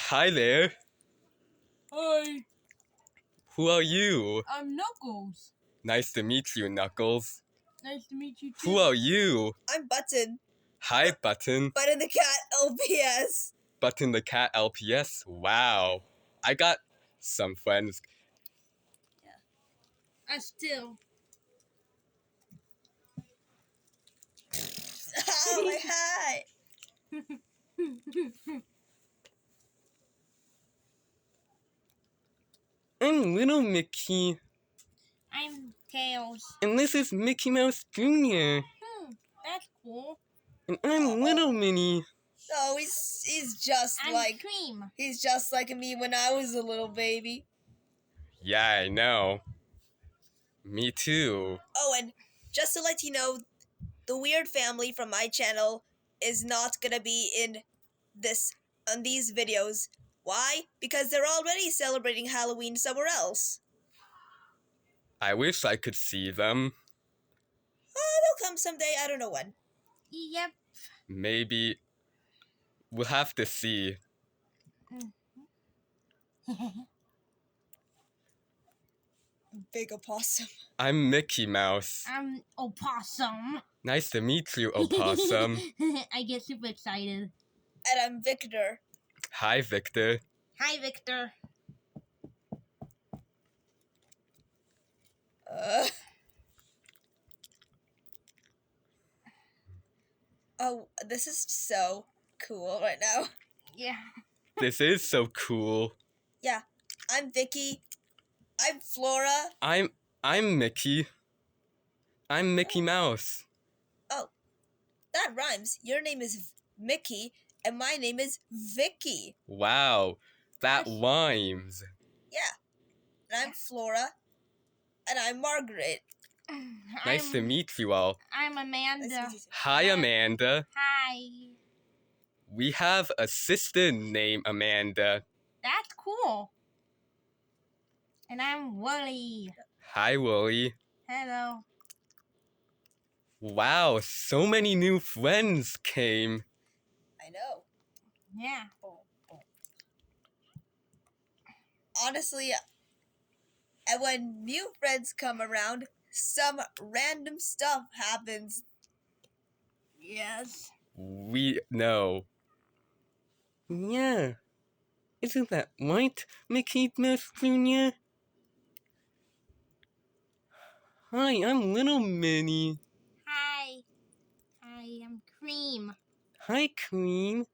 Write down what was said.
Hi there. Hi, Who are you? I'm Knuckles. Nice to meet you, Knuckles. Nice to meet you too. Who are you? I'm Button. Hi, Button. Button the cat, LPS. Button the cat, LPS. Wow. I got some friends. I still. Oh my hi. I'm Little Mickey, I'm Tails. and this is Mickey Mouse Jr. That's cool. And I'm Little Minnie. Oh, he's just I'm like Cream. he's just like me when I was a little baby. Yeah, I know. Me too. Oh, and just to let you know, the weird family from my channel is not gonna be in these videos. Why? Because they're already celebrating Halloween somewhere else. I wish I could see them. Oh, they'll come someday. I don't know when. Yep. Maybe. We'll have to see. Big opossum. I'm Mickey Mouse. I'm Opossum. Nice to meet you, Opossum. I get super excited. And I'm Victor. Hi, Victor. Hi, Victor. Oh, this is so cool right now. Yeah. This is so cool. Yeah, I'm Vicky. I'm Flora. I'm Mickey. I'm Mickey Mouse. Oh, that rhymes. Your name is Mickey, and my name is Vicky. Wow, that rhymes. Yeah, and I'm Flora, and I'm Margaret. Nice to meet you all. I'm Amanda. Nice to meet you too. Hi, Amanda. Hi. We have a sister named Amanda. That's cool. And I'm Wooly. Hi, Wooly. Hello. Wow, so many new friends came. I know. Yeah. Honestly, and when new friends come around, some random stuff happens. Yes. We know. Yeah. Isn't that right, Mickey Mouse Jr.? Hi, I'm Little Minnie. Hi. Hi, I'm Cream. Hi, Queen.